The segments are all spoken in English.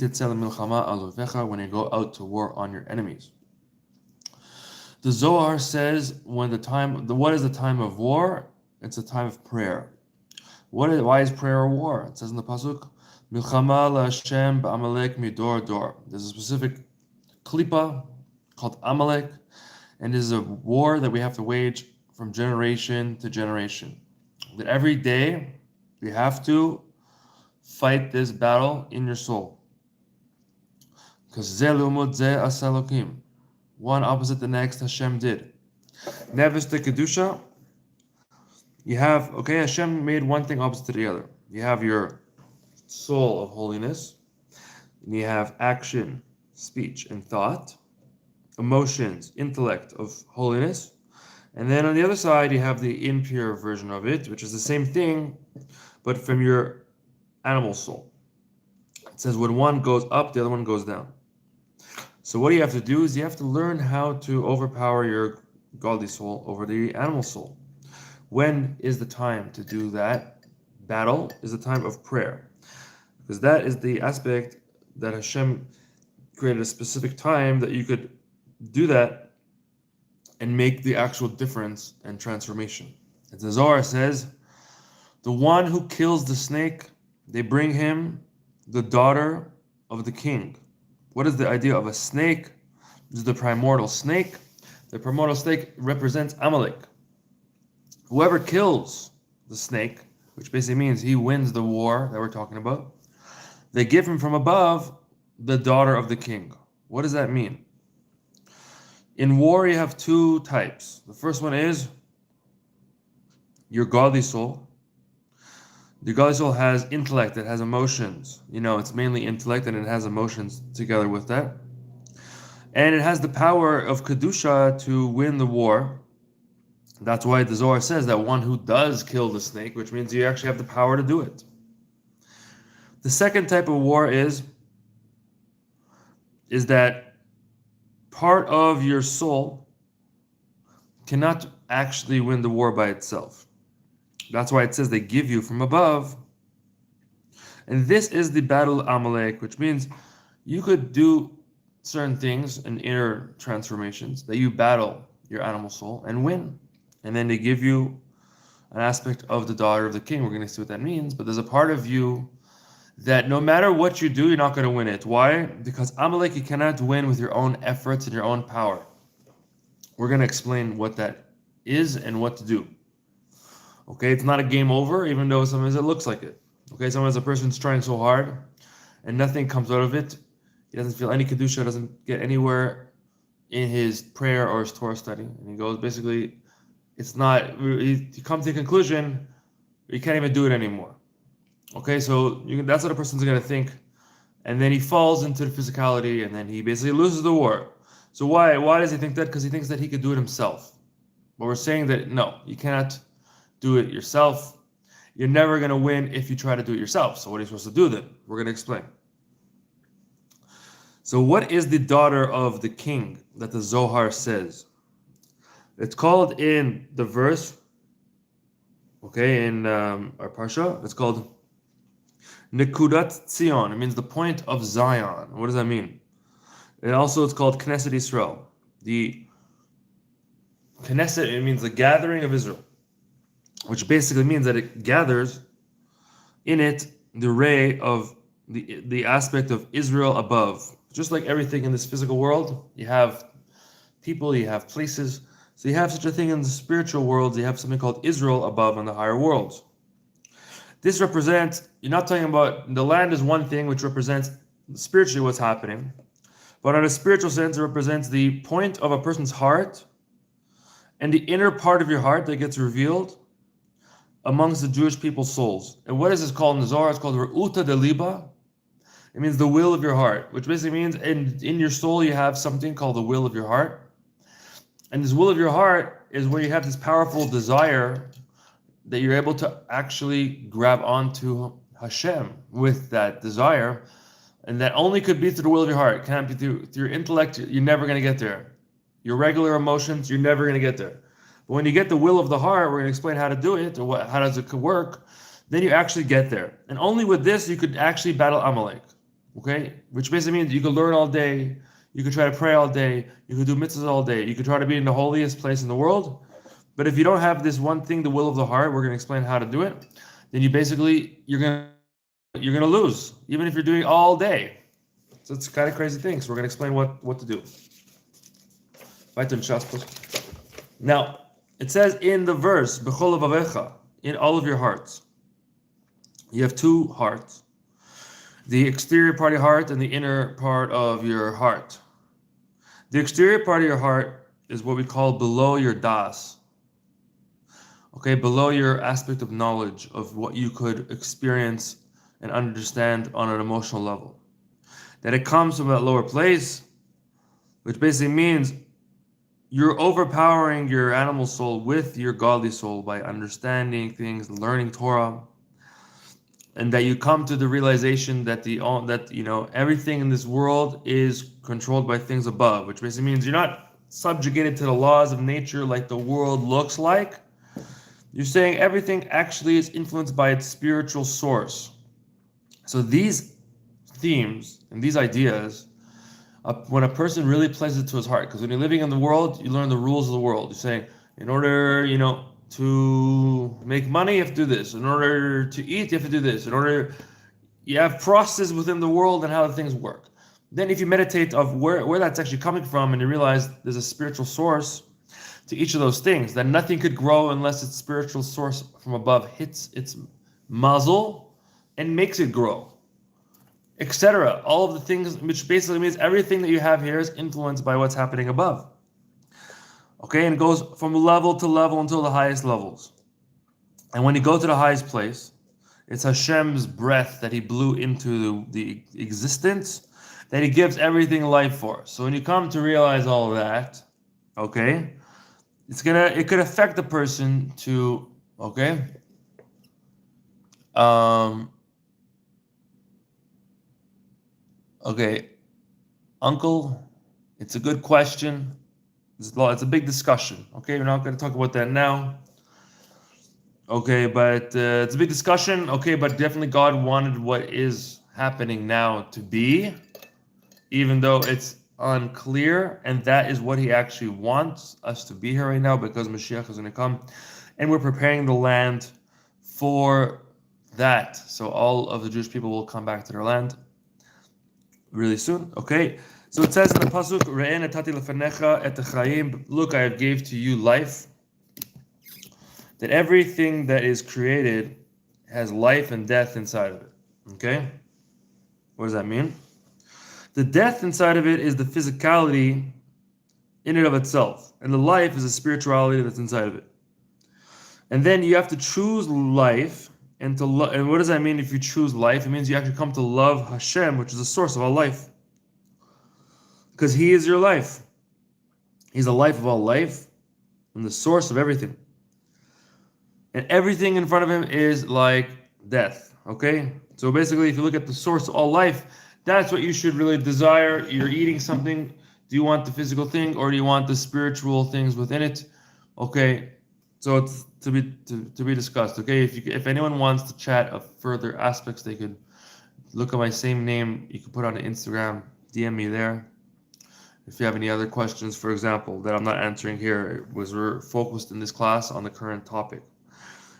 when you go out to war on your enemies. The Zohar says what is the time of war? It's a time of prayer. Why is prayer a war? It says in the pasuk, Milchama laHashem ba'Amalek midor dor. There's a specific klipa called Amalek, and it is a war that we have to wage from generation to generation. That every day we have to fight this battle in your soul. Because ze lumud ze asalokim. One opposite the next, Hashem did. Nevis de Kedusha, you have, Hashem made one thing opposite to the other. You have your soul of holiness, and you have action, speech, and thought, emotions, intellect of holiness, and then on the other side, you have the impure version of it, which is the same thing, but from your animal soul. It says when one goes up, the other one goes down. So what you have to do is you have to learn how to overpower your godly soul over the animal soul. When is the time to do that? Battle is the time of prayer. Because that is the aspect that Hashem created a specific time that you could do that and make the actual difference and transformation. As the Zohar says, the one who kills the snake, they bring him the daughter of the king. What is the idea of a snake? This is the primordial snake. The primordial snake represents Amalek. Whoever kills the snake, which basically means he wins the war that we're talking about, they give him from above the daughter of the king. What does that mean? In war, you have two types. The first one is your godly soul. The godly soul has intellect, it has emotions. It's mainly intellect and it has emotions together with that. And it has the power of Kedusha to win the war. That's why the Zohar says that one who does kill the snake, which means you actually have the power to do it. The second type of war is that part of your soul cannot actually win the war by itself. That's why it says they give you from above. And this is the battle of Amalek, which means you could do certain things and inner transformations that you battle your animal soul and win. And then they give you an aspect of the daughter of the king. We're going to see what that means. But there's a part of you that no matter what you do, you're not going to win it. Why? Because Amalek, you cannot win with your own efforts and your own power. We're going to explain what that is and what to do. Okay, it's not a game over, even though sometimes it looks like it. Okay, sometimes a person's trying so hard and nothing comes out of it. He doesn't feel any Kedusha, doesn't get anywhere in his prayer or his Torah study. And he goes, basically, it's not, he comes to the conclusion, you can't even do it anymore. Okay, so that's what a person's going to think. And then he falls into the physicality and then he basically loses the war. So why does he think that? Because he thinks that he could do it himself. But we're saying that, no, you cannot do it yourself. You're never going to win if you try to do it yourself. So what are you supposed to do then? We're going to explain. So what is the daughter of the king that the Zohar says? It's called in the verse, in our Parsha, it's called Nekudat Tzion. It means the point of Zion. What does that mean? And also it's called Knesset Yisrael. The Knesset, it means the gathering of Israel, which basically means that it gathers in it the ray of the aspect of Israel above. Just like everything in this physical world, you have people, you have places. So you have such a thing in the spiritual world, you have something called Israel above in the higher worlds. This represents, you're not talking about, the land is one thing which represents spiritually what's happening. But on a spiritual sense, it represents the point of a person's heart and the inner part of your heart that gets revealed amongst the Jewish people's souls. And what is this called in the Zohar? It's called Re'uta de Liba. It means the will of your heart, which basically means in your soul you have something called the will of your heart. And this will of your heart is where you have this powerful desire that you're able to actually grab onto Hashem with that desire. And that only could be through the will of your heart. It can't be through your intellect. You're never going to get there. Your regular emotions, you're never going to get there. But when you get the will of the heart, we're going to explain how to do it, or how does it work, then you actually get there. And only with this, you could actually battle Amalek. Okay? Which basically means you could learn all day, you could try to pray all day, you could do mitzvahs all day, you could try to be in the holiest place in the world. But if you don't have this one thing, the will of the heart, we're going to explain how to do it, then you're gonna lose, even if you're doing all day. So it's kind of crazy thing. So we're gonna explain what to do. Now, it says in the verse, "B'chol levavecha," in all of your hearts. You have two hearts: the exterior part of your heart and the inner part of your heart. The exterior part of your heart is what we call below your das. Okay, below your aspect of knowledge of what you could experience and understand on an emotional level. That it comes from that lower place, which basically means you're overpowering your animal soul with your godly soul by understanding things, learning Torah, and that you come to the realization that everything in this world is controlled by things above, which basically means you're not subjugated to the laws of nature like the world looks like. You're saying everything actually is influenced by its spiritual source. So these themes and these ideas, when a person really places it to his heart, because when you're living in the world, you learn the rules of the world. You're saying, in order, to make money, you have to do this. In order to eat, you have to do this. You have processes within the world and how the things work. Then if you meditate of where that's actually coming from, and you realize there's a spiritual source to each of those things, that nothing could grow unless its spiritual source from above hits its muzzle and makes it grow, etc. All of the things, which basically means everything that you have here is influenced by what's happening above. Okay, and it goes from level to level until the highest levels. And when you go to the highest place, it's Hashem's breath that He blew into the existence that He gives everything life for. So when you come to realize all of that, okay, it could affect the person to, okay, okay, uncle, it's a good question. It's a big discussion. Okay, we're not going to talk about that now. Okay, but it's a big discussion. Okay, but definitely God wanted what is happening now to be, even though it's unclear, and that is what He actually wants us to be here right now, because Mashiach is going to come, and we're preparing the land for that. So all of the Jewish people will come back to their land really soon. Okay, so it says in the pasuk, "Re'eh natati lefanecha et ha'chaim." Look, I have gave to you life. That everything that is created has life and death inside of it. Okay, what does that mean? The death inside of it is the physicality in and of itself, and the life is the spirituality that's inside of it. And then you have to choose life, and and what does that mean if you choose life? It means you actually come to love Hashem, which is the source of all life. Because He is your life. He's the life of all life and the source of everything. And everything in front of Him is like death. Okay? So basically, if you look at the source of all life, that's what you should really desire. You're eating something. Do you want the physical thing, or do you want the spiritual things within it? Okay, so it's to be discussed. Okay, if anyone wants to chat of further aspects, they could look at my same name. You can put on Instagram, DM me there. If you have any other questions, for example, that I'm not answering here, we're focused in this class on the current topic.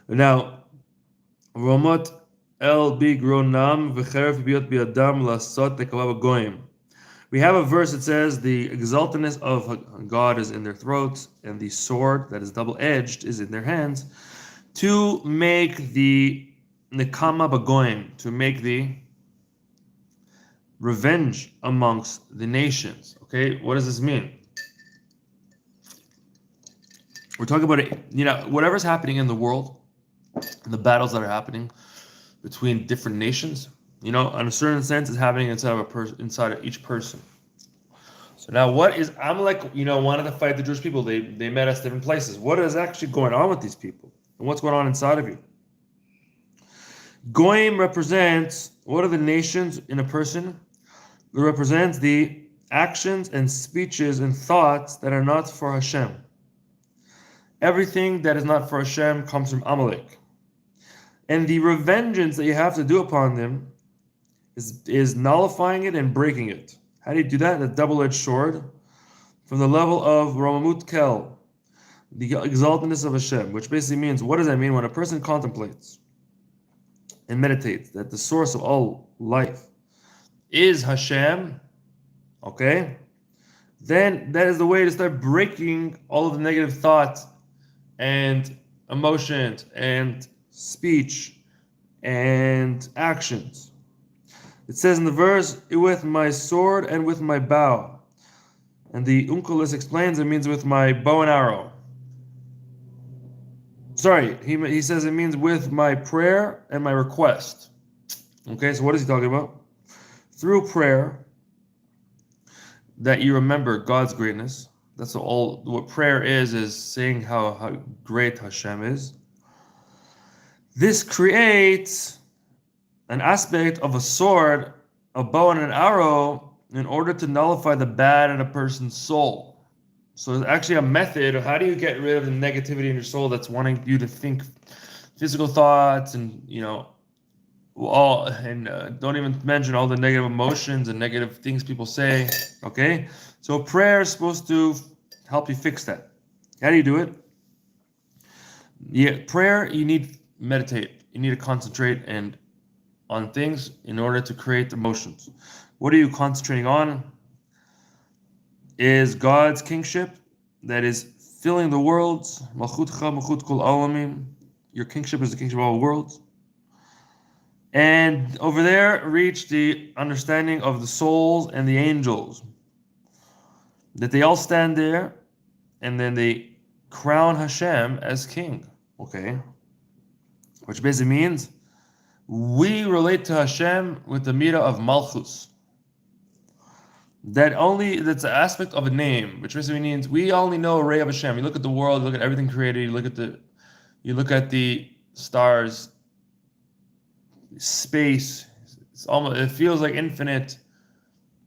Now, Romot El Bigronam v'cheref biot biadam lasot nekava goyim. We have a verse that says the exaltedness of God is in their throats, and the sword that is double-edged is in their hands, to make the nekama bagoyim, to make the revenge amongst the nations. Okay, what does this mean? We're talking about it, whatever's happening in the world, and the battles that are happening between different nations, in a certain sense, is happening inside of inside of each person. So now, what is Amakel? Wanted to fight the Jewish people. They met us different places. What is actually going on with these people, and what's going on inside of you? Goyim represents, what are the nations in a person? It represents the actions and speeches and thoughts that are not for Hashem. Everything that is not for Hashem comes from Amakel. And the revengeance that you have to do upon them is nullifying it and breaking it. How do you do that? The double-edged sword from the level of Romamut Kel, the exaltedness of Hashem, which basically means, what does that mean? When a person contemplates and meditates that the source of all life is Hashem, okay, then that is the way to start breaking all of the negative thoughts and emotions and speech and actions. It says in the verse, with my sword and with my bow. And the Unkelis explains it means with my bow and arrow. Sorry, he says it means with my prayer and my request. Okay, so what is he talking about? Through prayer, that you remember God's greatness. That's what prayer is saying how great Hashem is. This creates an aspect of a sword, a bow, and an arrow in order to nullify the bad in a person's soul. So it's actually a method of how do you get rid of the negativity in your soul that's wanting you to think physical thoughts and, don't even mention all the negative emotions and negative things people say, okay? So prayer is supposed to help you fix that. How do you do it? Yeah, prayer, you need meditate. You need to concentrate on things in order to create emotions. What are you concentrating on? Is God's kingship that is filling the worlds. Malchutcha, malchut kol olamim. Your kingship is the kingship of all worlds. And over there, reach the understanding of the souls and the angels. That they all stand there, and then they crown Hashem as king. Okay? Which basically means we relate to Hashem with the midah of Malchus. That's an aspect of a name, which basically means we only know a ray of Hashem. You look at the world, you look at everything created, you look at the stars, space. It feels like infinite,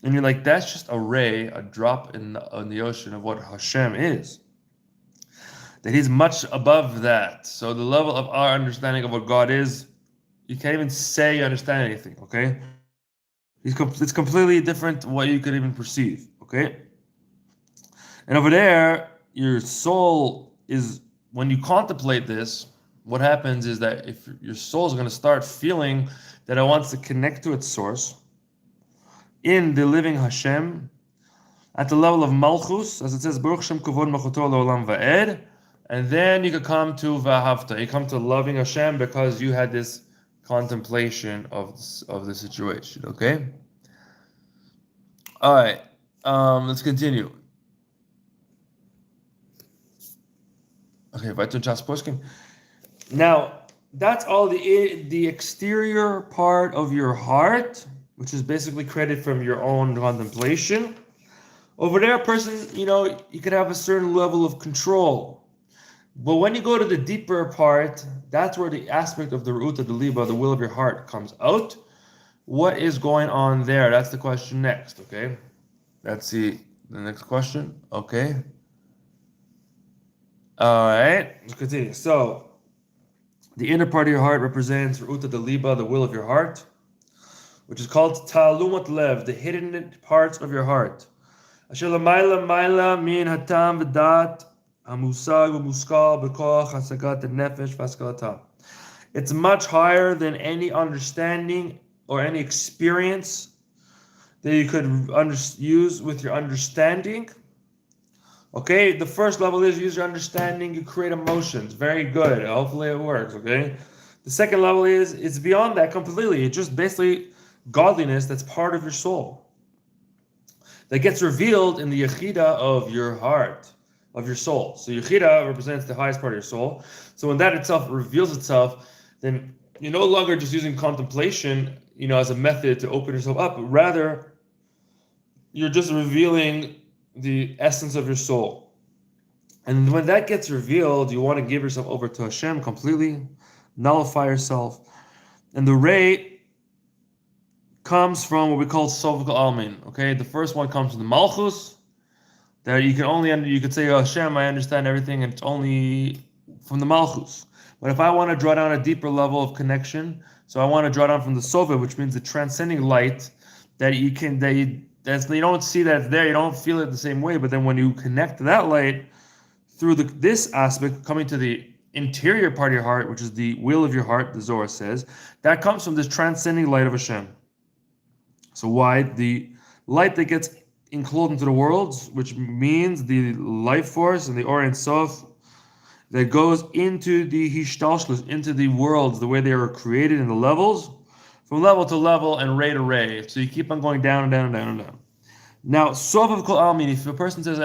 and you're like, that's just a ray, a drop in the ocean of what Hashem is. That He's much above that. So the level of our understanding of what God is, you can't even say you understand anything. Okay. It's completely different what you could even perceive, okay? And over there, your soul is, when you contemplate this, what happens is that if your soul is going to start feeling that it wants to connect to its source in the living Hashem, at the level of Malchus, as it says, Baruch Shem Kavod Malchuto Le'olam Va'ed, and then you could come to V'ahavta, you come to loving Hashem because you had this contemplation of the situation, okay? All right, let's continue. Okay, weiter Chas Pushkin. Now, that's all the exterior part of your heart, which is basically created from your own contemplation. Over there, a person, you could have a certain level of control. But when you go to the deeper part, that's where the aspect of the Ru'ut of the Liba, the will of your heart, comes out. What is going on there? That's the question next, okay? Let's see the next question, okay? All right, let's continue. So, the inner part of your heart represents Ru'ut of the Liba, the will of your heart, which is called Ta'alumat Lev, the hidden parts of your heart. Asher l'mayla mayla min hatam v'dat hamusag v'muskal b'koach hasagat nefesh v'askalata. It's much higher than any understanding or any experience that you could use with your understanding. Okay, the first level is use your understanding, you create emotions. Very good. Hopefully it works, okay? The second level is it's beyond that completely. It's just basically godliness that's part of your soul. That gets revealed in the Yechida of your heart, of your soul. So Yechida represents the highest part of your soul. So when that itself reveals itself, then you're no longer just using contemplation, as a method to open yourself up, but rather you're just revealing the essence of your soul. And when that gets revealed, you want to give yourself over to Hashem completely, nullify yourself. And the ray comes from what we call Sovuk Almin. Okay, the first one comes from the Malchus. That you could say, oh, Hashem, I understand everything, and it's only from the Malchus. But if I want to draw down a deeper level of connection, so I want to draw down from the Sofa, which means the transcending light that you can you don't see that it's there, you don't feel it the same way. But then when you connect to that light through this aspect, coming to the interior part of your heart, which is the will of your heart, the Zohar says, that comes from this transcending light of Hashem. So why? The light that gets enclosed into the worlds, which means the life force and the Or Ein Sof that goes into the Hishtalshlus, into the worlds, the way they were created in the levels, from level to level and ray to ray. So you keep on going down and down and down and down. Now, Sof of Kol Almin, if a person says,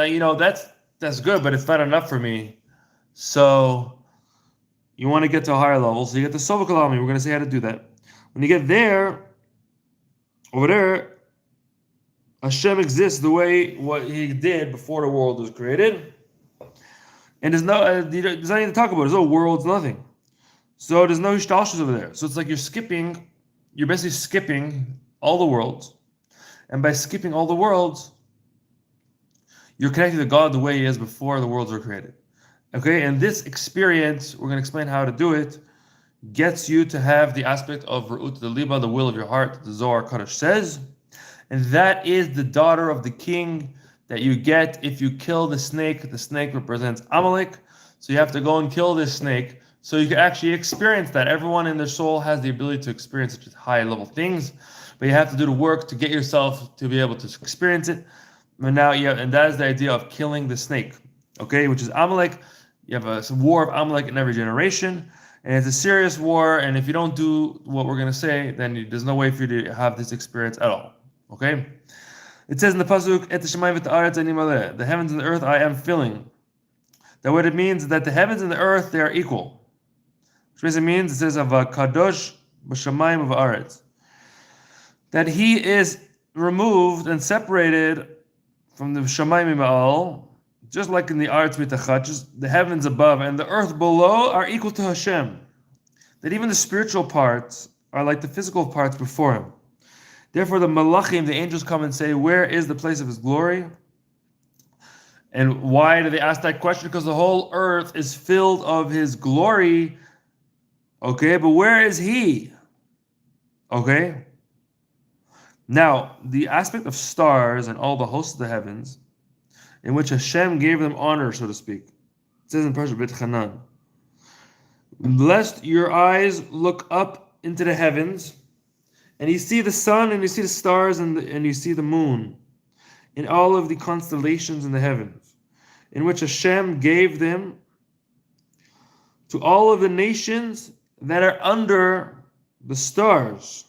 that's good, but it's not enough for me. So you want to get to a higher level. So you get the Sof of Kol Almin. We're going to say how to do that. When you get there, over there, Hashem exists the way what He did before the world was created, and there's nothing to talk about. There's no worlds, nothing. So there's no Hishtalshus over there. So it's like you're basically skipping all the worlds, and by skipping all the worlds, you're connected to God the way He is before the worlds were created. Okay, and this experience, we're going to explain how to do it, gets you to have the aspect of Re'ut the Liba, the will of your heart, the Zohar Kadosh says, and that is the daughter of the king that you get if you kill the snake. The snake represents Amalek, so you have to go and kill this snake so you can actually experience that. Everyone in their soul has the ability to experience such high level things, but you have to do the work to get yourself to be able to experience it. And that is the idea of killing the snake, okay, which is Amalek. You have a war of Amalek in every generation, and it's a serious war, and if you don't do what we're going to say, then there's no way for you to have this experience at all, okay? It says in the Pasuk, Et Hashemayim v'Haaretz ani maleh, the heavens and the earth I am filling. That what it means is that the heavens and the earth, they are equal. Which basically means, it says, Kadosh b'Shamayim v'Haaretz, that He is removed and separated from the Shamayim Ma'al, just like in the Aretz Mitachat, just the heavens above and the earth below are equal to Hashem. That even the spiritual parts are like the physical parts before Him. Therefore, the Malachim, the angels, come and say, where is the place of His glory? And why do they ask that question? Because the whole earth is filled of His glory. Okay, but where is He? Okay? Now, the aspect of stars and all the hosts of the heavens, in which Hashem gave them honor, so to speak. It says in Parshat Bet Hanan, lest your eyes look up into the heavens, and you see the sun, and you see the stars, and you see the moon, in all of the constellations in the heavens, in which Hashem gave them to all of the nations that are under the stars.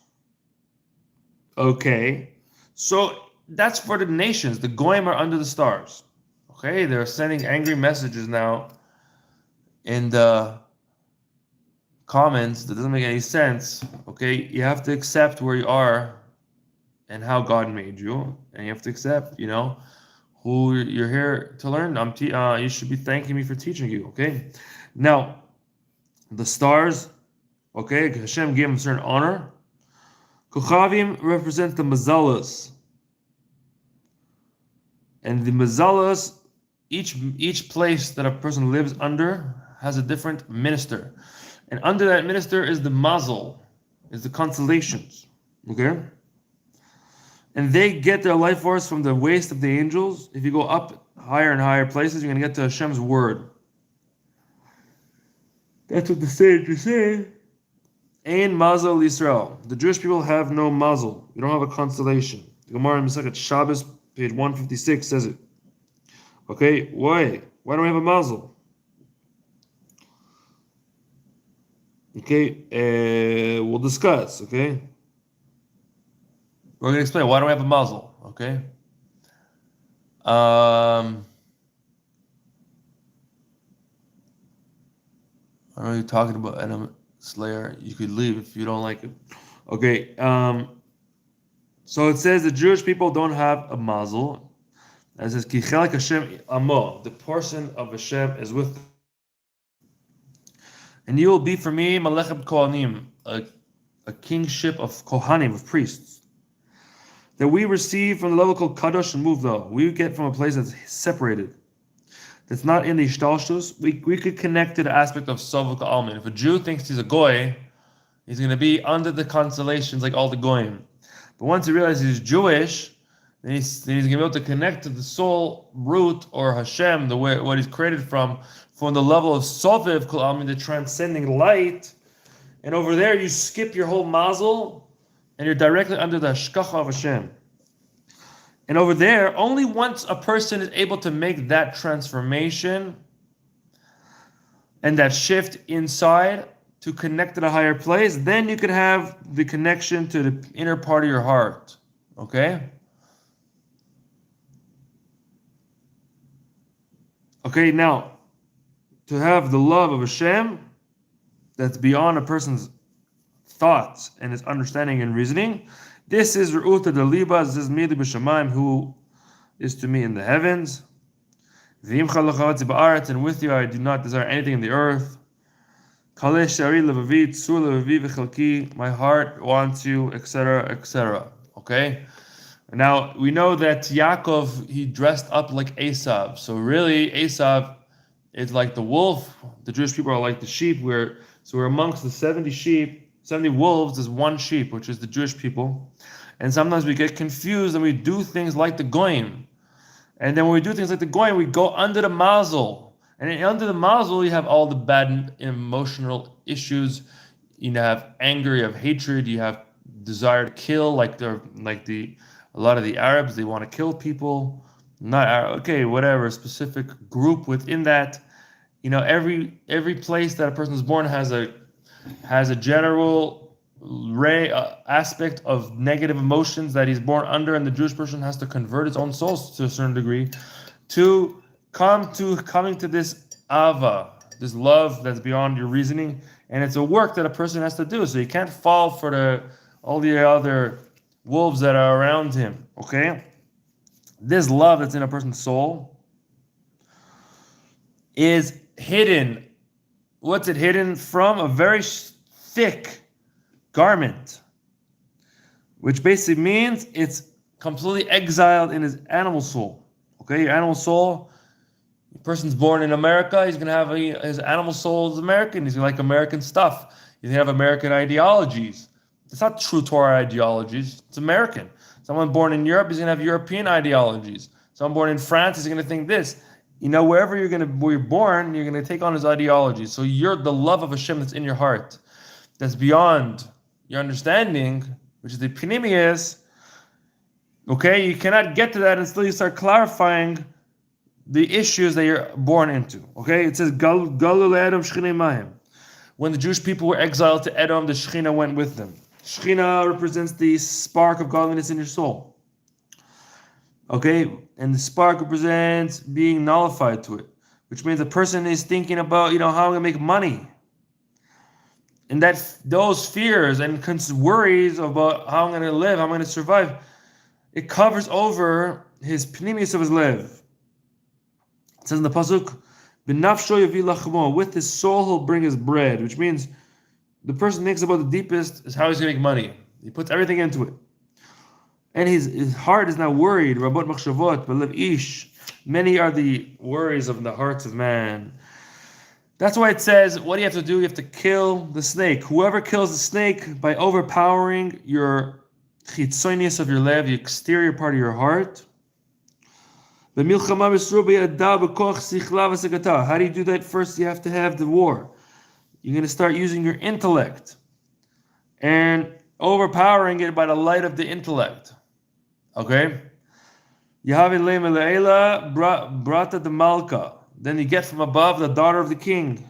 Okay, so that's for the nations. The Goyim are under the stars. Okay, they're sending angry messages now in the comments that doesn't make any sense. Okay, you have to accept where you are and how God made you, and you have to accept, who you're here to learn. You should be thanking me for teaching you. Okay, now the stars. Okay, Hashem gave them certain honor. Kochavim represent the mazalas, and the mazalas, each place that a person lives under has a different minister, and under that minister is the mazel, is the constellations. Okay, and they get their life force from the waist of the angels. If you go up higher and higher places, you're going to get to Hashem's word. That's what the sages say. Ein mazel Yisrael. The Jewish people have no mazel. You don't have a constellation. The Gemara in Masechet Shabbos, page 156, says it. Okay, why? Why don't we have a mazel? Okay, we'll discuss. Okay, we're going to explain why don't we have a mazel. Okay. I'm really talking about enemy slayer. You could leave if you don't like it. Okay, so it says the Jewish people don't have a mazel. It says Ki chelek Hashem amo, the portion of Hashem is with them. And you will be for me Malechet Kohanim, a kingship of Kohanim, of priests, that we receive from the level called Kadosh and move though. We get from a place that's separated. that's not in the Ishtalshus, we could connect to the aspect of Sovuk Almin. If a Jew thinks he's a Goy, he's going to be under the constellations like all the Goyim. But once he realizes he's Jewish, then he's going to be able to connect to the soul root or Hashem, the way what he's created from the level of Soviv Kol Almin, the transcending light. And over there, you skip your whole mazel, and you're directly under the Hashkacha of Hashem. And over there, only once a person is able to make that transformation and that shift inside to connect to the higher place, then you could have the connection to the inner part of your heart. Okay? Okay, now, to have the love of Hashem that's beyond a person's thoughts and his understanding and reasoning, this is Ru'uta Daliba, this is Mili B'Shamayim, who is to me in the heavens. V'im chalachavati ba'aretz, and with you I do not desire anything in the earth. Kaleh shari levavi, tzur levavi v'chalki, my heart wants you, etc., etc. Okay? Now, we know that Yaakov, he dressed up like Esav. So really, Esav is like the wolf. The Jewish people are like the sheep. We're amongst the 70 sheep. 70 wolves is one sheep, which is the Jewish people. And sometimes we get confused and we do things like the Goyim. And then when we do things like the Goyim, we go under the mazel. And under the mazel, you have all the bad emotional issues. You have anger, you have hatred, you have desire to kill, like a lot of the Arabs, they want to kill people. Not Arab, okay, whatever, specific group within that. You know, every place that a person is born has a general aspect of negative emotions that he's born under, and the Jewish person has to convert his own soul to a certain degree to coming to this ava, this love that's beyond your reasoning, and it's a work that a person has to do. So you can't fall for all the other wolves that are around him. Okay, this love that's in a person's soul is hidden. What's it hidden from? A very thick garment, which basically means it's completely exiled in his animal soul. Okay, your animal soul, the person's born in America, he's going to have his animal soul is American, he's going to like American stuff, he's going to have American ideologies. It's not true Torah ideologies, it's American. Someone born in Europe, he's going to have European ideologies. Someone born in France, he's going to think this. You know, where you're born, you're going to take on his ideology. So you're the love of Hashem that's in your heart, that's beyond your understanding, which is the Pnimius. Okay, you cannot get to that until you start clarifying the issues that you're born into. Okay, it says Galu le'Edom Shechinei Mayim. When the Jewish people were exiled to Edom, the Shekhinah went with them. Shekhinah represents the spark of godliness in your soul. Okay, and the spark represents being nullified to it, which means the person is thinking about, how I'm going to make money. And those fears and worries about how I'm going to live, how I'm going to survive, it covers over his pnimius of his live. It says in the pasuk, "B'nafsho yavi lachmo," with his soul he'll bring his bread, which means the person thinks about the deepest is how he's going to make money. He puts everything into it. And his heart is not worried. Rabot machshavot, b'lev ish. Many are the worries of the hearts of man. That's why it says, what do you have to do? You have to kill the snake. Whoever kills the snake by overpowering your chitzonius of your lev, the exterior part of your heart. How do you do that? First, you have to have the war. You're going to start using your intellect and overpowering it by the light of the intellect. Okay? Brata de Malka. Then you get from above the daughter of the king.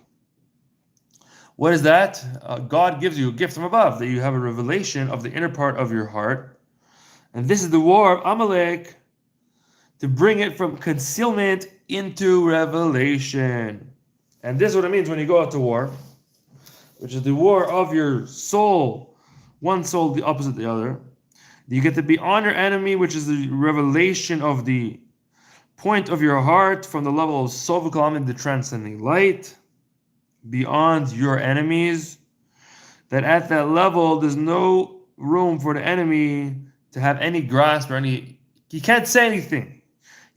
What is that? God gives you a gift from above, that you have a revelation of the inner part of your heart. And this is the war of Amalek, to bring it from concealment into revelation. And this is what it means when you go out to war, which is the war of your soul. One soul, the opposite of the other. You get to be on your enemy, which is the revelation of the point of your heart from the level of Sovikalam, the transcending light, beyond your enemies. That at that level, there's no room for the enemy to have any grasp or he can't say anything.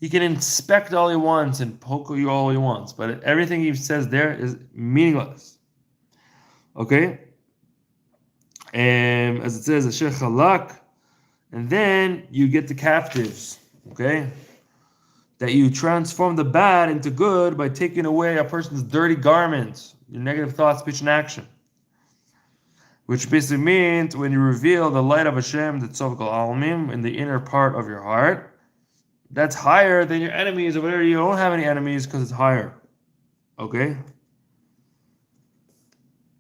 He can inspect all he wants and poke you all he wants, but everything he says there is meaningless. Okay? And as it says, Asher Chalak, and then you get the captives. Okay? That you transform the bad into good by taking away a person's dirty garments, your negative thoughts, speech, and action. Which basically means when you reveal the light of Hashem, the Tzov Kol Almim, in the inner part of your heart, that's higher than your enemies or whatever. You don't have any enemies because it's higher. Okay?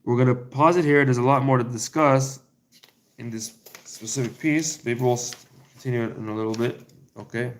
We're going to pause it here. There's a lot more to discuss in this specific piece. Maybe we'll continue it in a little bit. Okay?